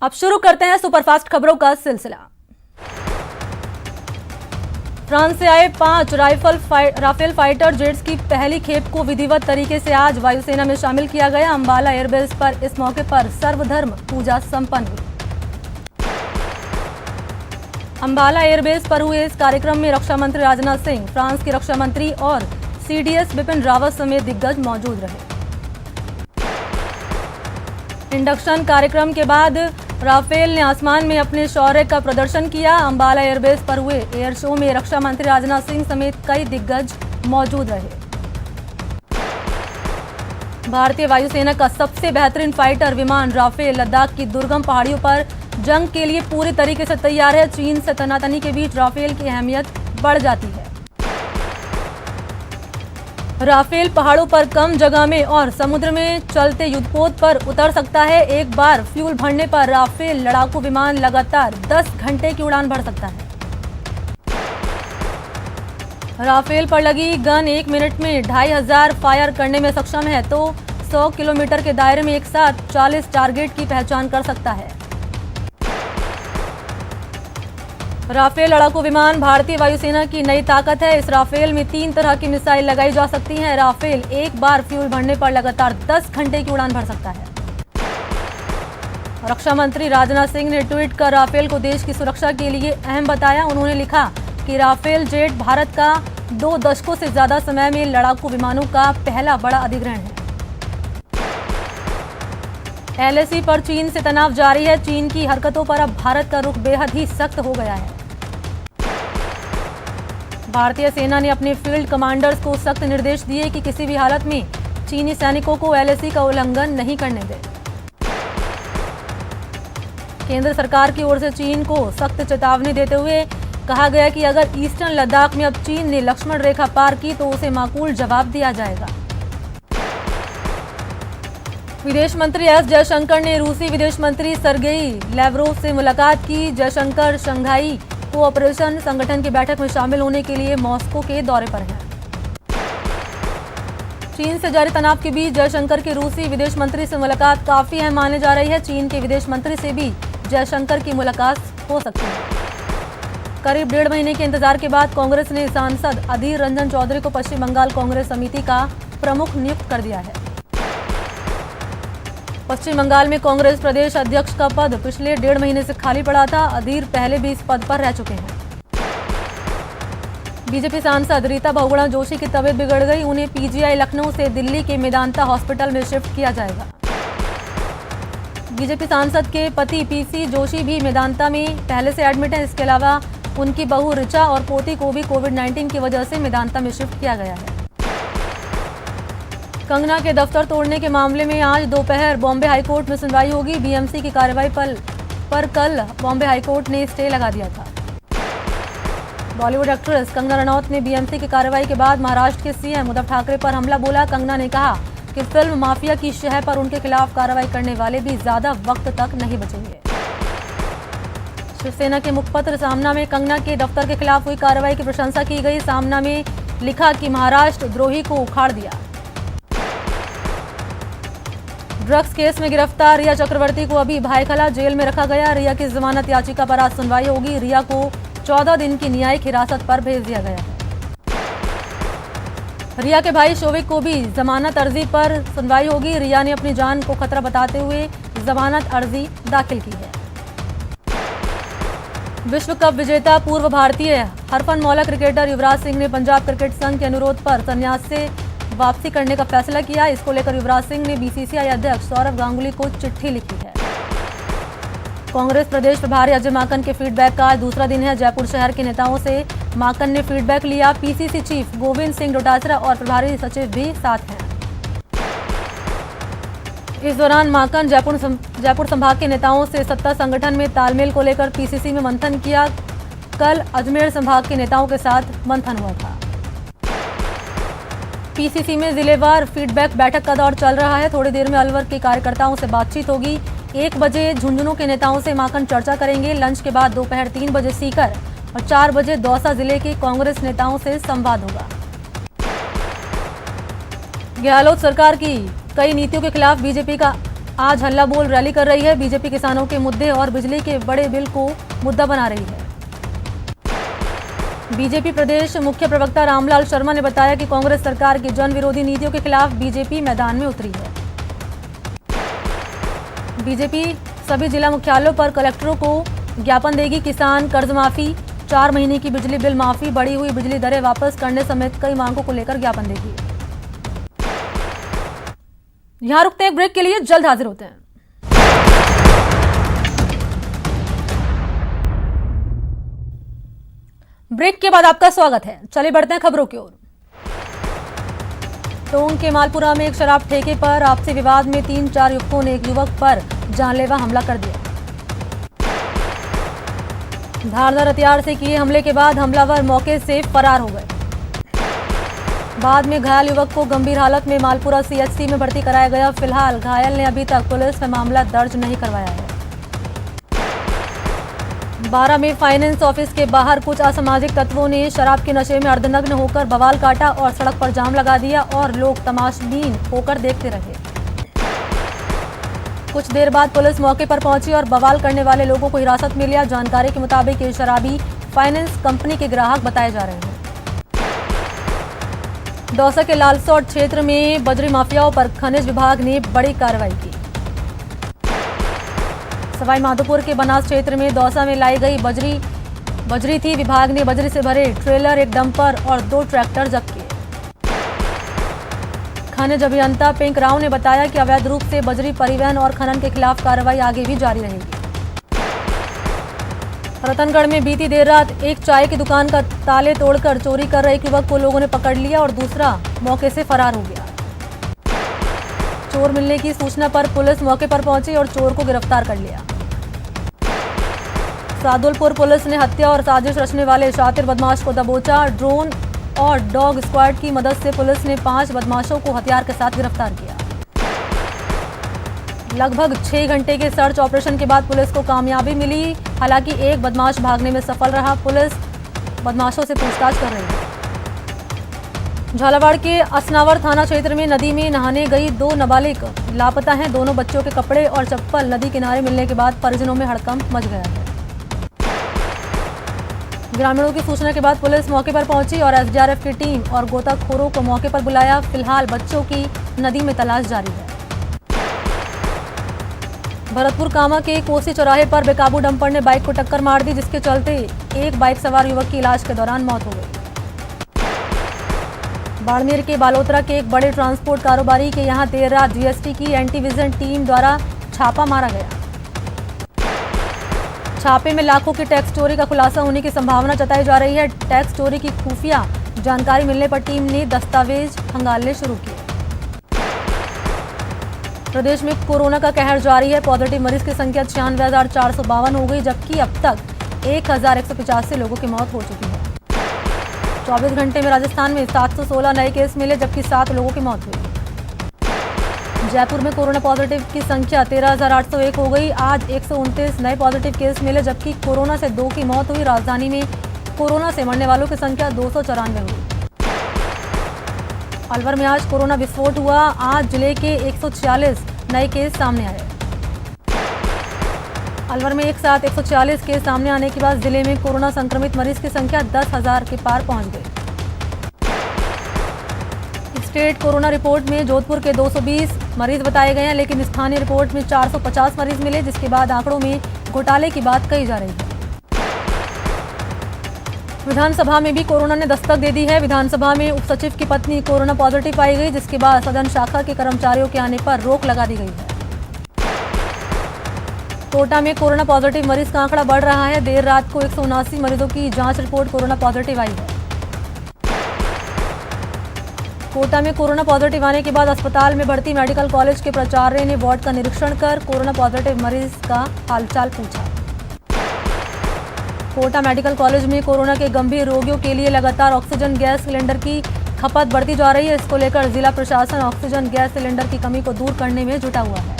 अब शुरू करते हैं सुपरफास्ट खबरों का सिलसिला। फ्रांस से आए 5 राफेल फाइटर जेट्स की पहली खेप को विधिवत तरीके से आज वायुसेना में शामिल किया गया। अंबाला एयरबेस पर इस मौके पर सर्वधर्म पूजा संपन्न हुई। अंबाला एयरबेस पर हुए इस कार्यक्रम में रक्षा मंत्री राजनाथ सिंह, फ्रांस के रक्षा मंत्री और सीडीएस बिपिन रावत समेत दिग्गज मौजूद रहे। इंडक्शन कार्यक्रम के बाद राफेल ने आसमान में अपने शौर्य का प्रदर्शन किया। अंबाला एयरबेस पर हुए एयर शो में रक्षा मंत्री राजनाथ सिंह समेत कई दिग्गज मौजूद रहे। भारतीय वायुसेना का सबसे बेहतरीन फाइटर विमान राफेल लद्दाख की दुर्गम पहाड़ियों पर जंग के लिए पूरी तरीके से तैयार है। चीन से तनातनी के बीच राफेल की अहमियत बढ़ जाती है। राफेल पहाड़ों पर कम जगह में और समुद्र में चलते युद्धपोत पर उतर सकता है। एक बार फ्यूल भरने पर राफेल लड़ाकू विमान लगातार 10 घंटे की उड़ान भर सकता है। राफेल पर लगी गन 1 मिनट में 2500 फायर करने में सक्षम है, तो 100 किलोमीटर के दायरे में एक साथ 40 टारगेट की पहचान कर सकता है। राफेल लड़ाकू विमान भारतीय वायुसेना की नई ताकत है। इस राफेल में 3 तरह की मिसाइल लगाई जा सकती हैं। राफेल एक बार फ्यूल भरने पर लगातार 10 घंटे की उड़ान भर सकता है। रक्षा मंत्री राजनाथ सिंह ने ट्वीट कर राफेल को देश की सुरक्षा के लिए अहम बताया। उन्होंने लिखा कि राफेल जेट भारत का 2 दशकों से ज्यादा समय में लड़ाकू विमानों का पहला बड़ा अधिग्रहण है। एलएसी पर चीन से तनाव जारी है। चीन की हरकतों पर अब भारत का रुख बेहद ही सख्त हो गया है। भारतीय सेना ने अपने फील्ड कमांडर्स को सख्त निर्देश दिए कि किसी भी हालत में चीनी सैनिकों को एलएसी का उल्लंघन नहीं करने दें। केंद्र सरकार की ओर से चीन को सख्त चेतावनी देते हुए कहा गया कि अगर ईस्टर्न लद्दाख में अब चीन ने लक्ष्मण रेखा पार की तो उसे माकूल जवाब दिया जाएगा। विदेश मंत्री एस जयशंकर ने रूसी विदेश मंत्री सर्गेई लैवरोव से मुलाकात की। जयशंकर शंघाई कोऑपरेशन संगठन की बैठक में शामिल होने के लिए मॉस्को के दौरे पर हैं। चीन से जारी तनाव के बीच जयशंकर की रूसी विदेश मंत्री से मुलाकात काफी अहम मानी जा रही है। चीन के विदेश मंत्री से भी जयशंकर की मुलाकात हो सकती है। करीब 1.5 महीने के इंतजार के बाद कांग्रेस ने सांसद अधीर रंजन चौधरी को पश्चिम बंगाल कांग्रेस समिति का प्रमुख नियुक्त कर दिया है। पश्चिम बंगाल में कांग्रेस प्रदेश अध्यक्ष का पद पिछले 1.5 महीने से खाली पड़ा था। अधीर पहले भी इस पद पर रह चुके हैं। बीजेपी सांसद रीता बहुगुणा जोशी की तबीयत बिगड़ गई। उन्हें पीजीआई लखनऊ से दिल्ली के मेदांता हॉस्पिटल में शिफ्ट किया जाएगा। बीजेपी सांसद के पति पीसी जोशी भी मेदांता में पहले से एडमिट हैं। इसके अलावा उनकी बहू ऋचा और पोती को भी कोविड-19 की वजह से मेदांता में शिफ्ट किया गया है। कंगना के दफ्तर तोड़ने के मामले में आज दोपहर बॉम्बे हाईकोर्ट में सुनवाई होगी। बीएमसी की कार्रवाई पर कल बॉम्बे हाईकोर्ट ने स्टे लगा दिया था। बॉलीवुड एक्ट्रेस कंगना रनौत ने बीएमसी की कार्रवाई के बाद महाराष्ट्र के सीएम उद्धव ठाकरे पर हमला बोला। कंगना ने कहा कि फिल्म माफिया की शह पर उनके खिलाफ कार्रवाई करने वाले भी ज्यादा वक्त तक नहीं बचेंगे। शिवसेना के मुखपत्र सामना में कंगना के दफ्तर के खिलाफ हुई कार्रवाई की प्रशंसा की गई। सामना में लिखा कि महाराष्ट्र द्रोही को उखाड़ दिया। ड्रग्स केस में गिरफ्तार रिया चक्रवर्ती को अभी भायखला जेल में रखा गया। रिया की जमानत याचिका पर आज सुनवाई होगी। रिया को 14 दिन की न्यायिक हिरासत पर भेज दिया गया है। रिया के भाई शोविक को भी जमानत अर्जी पर सुनवाई होगी। रिया ने अपनी जान को खतरा बताते हुए जमानत अर्जी दाखिल की है। विश्व कप विजेता पूर्व भारतीय हरफनमौला क्रिकेटर युवराज सिंह ने पंजाब क्रिकेट संघ के अनुरोध पर संन्यास से वापसी करने का फैसला किया। इसको लेकर युवराज सिंह ने बीसीसीआई अध्यक्ष सौरव गांगुली को चिट्ठी लिखी है। कांग्रेस प्रदेश प्रभारी अजय माकन के फीडबैक का आज दूसरा दिन है। जयपुर शहर के नेताओं से माकन ने फीडबैक लिया। पीसीसी चीफ गोविंद सिंह डोटासरा और प्रभारी सचिव भी साथ हैं। इस दौरान माकन जयपुर संभाग के नेताओं से सत्ता संगठन में तालमेल को लेकर पीसीसी में मंथन किया। कल अजमेर संभाग के नेताओं के साथ मंथन हुआ था। पीसीसी में जिलेवार फीडबैक बैठक का दौर चल रहा है। थोड़ी देर में अलवर के कार्यकर्ताओं से बातचीत होगी। 1 बजे झुंझुनू के नेताओं से माकन चर्चा करेंगे। लंच के बाद दोपहर 3 बजे सीकर और 4 बजे दौसा जिले के कांग्रेस नेताओं से संवाद होगा। गहलोत सरकार की कई नीतियों के खिलाफ बीजेपी का आज हल्ला बोल रैली कर रही है। बीजेपी किसानों के मुद्दे और बिजली के बड़े बिल को मुद्दा बना रही है। बीजेपी प्रदेश मुख्य प्रवक्ता रामलाल शर्मा ने बताया कि कांग्रेस सरकार की जन विरोधी नीतियों के खिलाफ बीजेपी मैदान में उतरी है। बीजेपी सभी जिला मुख्यालयों पर कलेक्टरों को ज्ञापन देगी। किसान कर्ज माफी, 4 महीने की बिजली बिल माफी, बढ़ी हुई बिजली दरें वापस करने समेत कई मांगों को लेकर ज्ञापन देगी। यहां रुकते हैं ब्रेक के लिए, जल्द हाजिर होते हैं। ब्रेक के बाद आपका स्वागत है। चलिए बढ़ते हैं खबरों की ओर। टोंक के मालपुरा में एक शराब ठेके पर आपसी विवाद में 3-4 युवकों ने एक युवक पर जानलेवा हमला कर दिया। धारदार हथियार से किए हमले के बाद हमलावर मौके से फरार हो गए। बाद में घायल युवक को गंभीर हालत में मालपुरा सीएचसी में भर्ती कराया गया। फिलहाल घायल ने अभी तक पुलिस में मामला दर्ज नहीं करवाया है। 12 में फाइनेंस ऑफिस के बाहर कुछ असामाजिक तत्वों ने शराब के नशे में अर्धनग्न होकर बवाल काटा और सड़क पर जाम लगा दिया और लोग तमाशबीन होकर देखते रहे। कुछ देर बाद पुलिस मौके पर पहुंची और बवाल करने वाले लोगों को हिरासत में लिया। जानकारी के मुताबिक ये शराबी फाइनेंस कंपनी के ग्राहक बताए जा रहे हैं। दौसा के लालसौट क्षेत्र में बजरी माफियाओं पर खनिज विभाग ने बड़ी कार्रवाई की। सवाई माधोपुर के बनास क्षेत्र में दौसा में लाई गई बजरी थी। विभाग ने बजरी से भरे ट्रेलर, एक डंपर और 2 ट्रैक्टर जब्त किए। खनिज अभियंता पिंक राव ने बताया कि अवैध रूप से बजरी परिवहन और खनन के खिलाफ कार्रवाई आगे भी जारी रहेगी। रतनगढ़ में बीती देर रात एक चाय की दुकान का ताले तोड़कर चोरी कर रहे एक युवक को लोगों ने पकड़ लिया और दूसरा मौके से फरार हो गया। चोर मिलने की सूचना पर पुलिस मौके पर पहुंची और चोर को गिरफ्तार कर लिया। सादुलपुर पुलिस ने हत्या और साजिश रचने वाले शातिर बदमाश को दबोचा। ड्रोन और डॉग स्क्वाड की मदद से पुलिस ने 5 बदमाशों को हथियार के साथ गिरफ्तार किया। लगभग 6 घंटे के सर्च ऑपरेशन के बाद पुलिस को कामयाबी मिली। हालांकि एक बदमाश भागने में सफल रहा। पुलिस बदमाशों से पूछताछ कर रही है। झालावाड़ के असनावर थाना क्षेत्र में नदी में नहाने गई 2 नाबालिग लापता हैं। दोनों बच्चों के कपड़े और चप्पल नदी किनारे मिलने के बाद परिजनों में हड़कंप मच गया है। ग्रामीणों की सूचना के बाद पुलिस मौके पर पहुंची और एसडीआरएफ की टीम और गोताखोरों को मौके पर बुलाया। फिलहाल बच्चों की नदी में तलाश जारी है। भरतपुर कामा के कोसी चौराहे पर बेकाबू डंपर ने बाइक को टक्कर मार दी, जिसके चलते एक बाइक सवार युवक की इलाज के दौरान मौत हो गई। बाड़मेर के बालोतरा के एक बड़े ट्रांसपोर्ट कारोबारी के यहां देर रात जीएसटी की एंटी-विजन टीम द्वारा छापा मारा गया। छापे में लाखों की टैक्स चोरी का खुलासा होने की संभावना जताई जा रही है। टैक्स चोरी की खुफिया जानकारी मिलने पर टीम ने दस्तावेज खंगालने शुरू किए। प्रदेश में कोरोना का कहर जारी है। पॉजिटिव मरीज की संख्या 96,452 हो गई, जबकि अब तक 1,185 लोगों की मौत हो चुकी है। 24 घंटे में राजस्थान में 716 नए केस मिले, जबकि 7 लोगों की मौत हुई। जयपुर में कोरोना पॉजिटिव की संख्या 13,801 हो गई। आज 129 नए पॉजिटिव केस मिले, जबकि कोरोना से 2 की मौत हुई। राजधानी में कोरोना से मरने वालों की संख्या 294 हुई। अलवर में आज कोरोना विस्फोट हुआ। आज जिले के 146 नए केस सामने आए। अलवर में एक साथ 146 केस सामने आने के बाद जिले में कोरोना संक्रमित मरीज की संख्या 10,000 के पार पहुंच गई। स्टेट कोरोना रिपोर्ट में जोधपुर के 220 मरीज बताए गए हैं, लेकिन स्थानीय रिपोर्ट में 450 मरीज मिले, जिसके बाद आंकड़ों में घोटाले की बात कही जा रही है। विधानसभा में भी कोरोना ने दस्तक दे दी है। विधानसभा में उपसचिव की पत्नी कोरोना पॉजिटिव पाई गई, जिसके बाद सदन शाखा के कर्मचारियों के आने पर रोक लगा दी गई है। कोटा में कोरोना पॉजिटिव मरीज का आंकड़ा बढ़ रहा है। देर रात को 179 मरीजों की जांच रिपोर्ट कोरोना पॉजिटिव आई है। कोटा में कोरोना पॉजिटिव आने के बाद अस्पताल में भर्ती मेडिकल कॉलेज के प्राचार्य ने वार्ड का निरीक्षण कर कोरोना पॉजिटिव मरीज का हालचाल पूछा। कोटा मेडिकल कॉलेज में कोरोना के गंभीर रोगियों के लिए लगातार ऑक्सीजन गैस सिलेंडर की खपत बढ़ती जा रही है। इसको लेकर जिला प्रशासन ऑक्सीजन गैस सिलेंडर की कमी को दूर करने में जुटा हुआ है।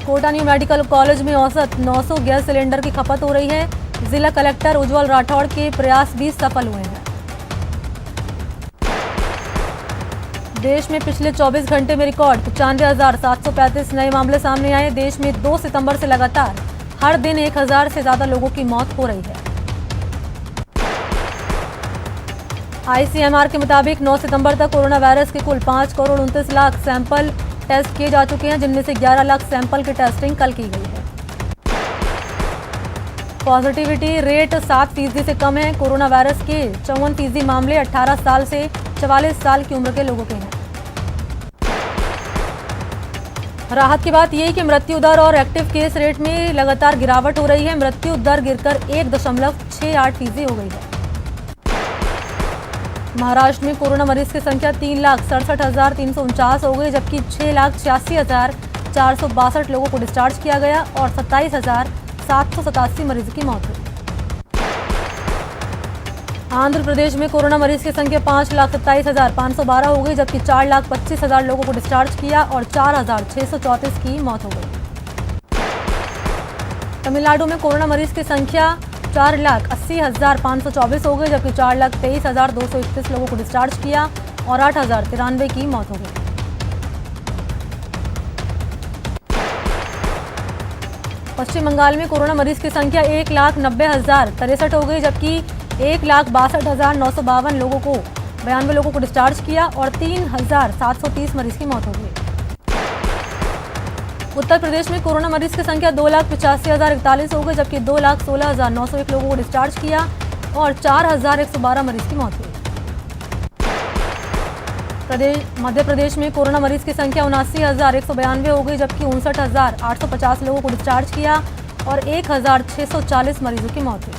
कोटा न्यू मेडिकल कॉलेज में औसत 900 गैस सिलेंडर की खपत हो रही है। जिला कलेक्टर उज्जवल राठौड़ के प्रयास भी सफल हुए हैं। देश में पिछले 24 घंटे में रिकॉर्ड 95,735 नए मामले सामने आए। देश में 2 सितंबर से लगातार हर दिन 1,000 से ज्यादा लोगों की मौत हो रही है। आईसीएमआर के मुताबिक 9 सितंबर तक कोरोना वायरस के कुल 5 करोड़ 29 लाख सैंपल टेस्ट किए जा चुके हैं, जिनमें से 11 लाख सैंपल की टेस्टिंग कल की गई है। पॉजिटिविटी रेट 7% से कम है। कोरोना वायरस के 54% मामले 18 साल से 44 साल की उम्र के लोगों के हैं। राहत की बात यह है कि मृत्यु दर और एक्टिव केस रेट में लगातार गिरावट हो रही है। मृत्यु दर गिरकर 1.68% हो गई है। महाराष्ट्र में कोरोना मरीज की संख्या 3,67,349 हो गई, जबकि 6,86,462 लोगों को डिस्चार्ज किया गया और 27,787 मरीज की मौत हुई। आंध्र प्रदेश में कोरोना मरीज की संख्या 5,27,512 हो गई, जबकि 4,25,000 लोगों को डिस्चार्ज किया और 4,634 की मौत हो गई। तमिलनाडु में कोरोना मरीज की संख्या 4,80,524 हो गई, जबकि 4,23,231 लोगों को डिस्चार्ज किया और 8,093 की मौत हो गई। पश्चिम बंगाल में कोरोना मरीज की संख्या 1,90,063 हो गई, जबकि 1,62,952 लोगों को 92 लोगों को डिस्चार्ज किया और 3,730 मरीज की मौत हो गई। उत्तर प्रदेश में कोरोना मरीज की संख्या 2,85,041 हो गई, जबकि 2,16,901 लोगों को डिस्चार्ज किया और 4,112 मरीज की मौत हुई। मध्य प्रदेश में कोरोना मरीज की संख्या 79,192 हो गई, जबकि 59,850 लोगों को डिस्चार्ज किया और 1,640 मरीजों की मौत हुई।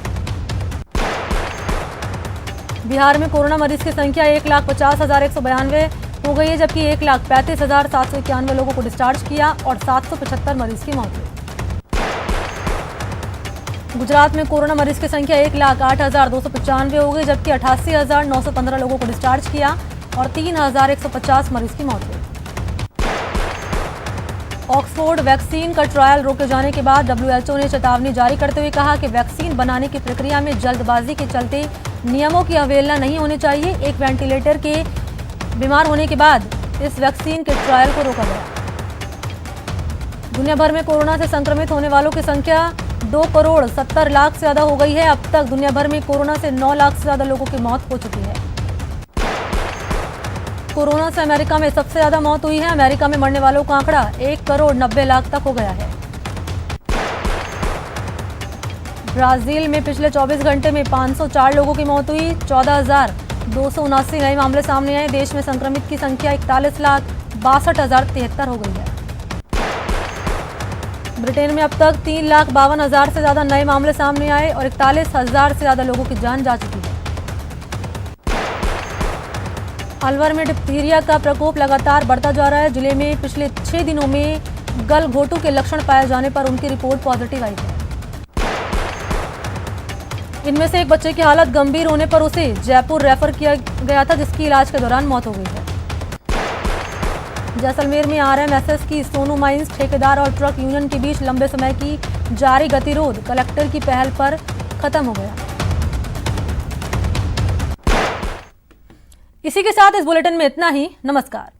बिहार में कोरोना मरीज की संख्या 1,50,192 हो गई है, जबकि 1,35,791 लोगों को डिस्चार्ज किया और 775 मरीज की मौत हुई। गुजरात में कोरोना मरीज की संख्या 1,08,295 हो गई, जबकि 88,915 लोगों को डिस्चार्ज किया और 3,150 मरीज की मौत हुई। ऑक्सफोर्ड वैक्सीन का ट्रायल रोके जाने के बाद WHO ने चेतावनी जारी करते हुए कहा कि वैक्सीन बनाने की प्रक्रिया में जल्दबाजी के चलते नियमों की अवहेलना नहीं होनी चाहिए। एक वेंटिलेटर के बीमार होने के बाद इस वैक्सीन के ट्रायल को रोका गया। दुनिया भर में कोरोना से संक्रमित होने वालों की संख्या 2,70,00,000 से ज्यादा हो गई है। अब तक दुनिया भर में कोरोना से 9 लाख से ज्यादा लोगों की मौत हो चुकी है। कोरोना से अमेरिका में सबसे ज्यादा मौत हुई है। अमेरिका में मरने वालों का आंकड़ा 1,90,00,000 तक हो गया है। ब्राजील में पिछले 24 घंटे में 504 लोगों की मौत हुई। 14,279 नए मामले सामने आए। देश में संक्रमित की संख्या 41,62,073 हो गई है। ब्रिटेन में अब तक 3,52,000 से ज्यादा नए मामले सामने आए और 41,000 से ज्यादा लोगों की जान जा चुकी है। अलवर में डिप्थीरिया का प्रकोप लगातार बढ़ता जा रहा है। जिले में पिछले 6 दिनों में गलघोटू के लक्षण पाए जाने पर उनकी रिपोर्ट पॉजिटिव आई है। इनमें से एक बच्चे की हालत गंभीर होने पर उसे जयपुर रेफर किया गया था, जिसकी इलाज के दौरान मौत हो गई है। जैसलमेर में RMSS की सोनू माइंस ठेकेदार और ट्रक यूनियन के बीच लंबे समय की जारी गतिरोध कलेक्टर की पहल पर खत्म हो गया। इसी के साथ इस बुलेटिन में इतना ही। नमस्कार।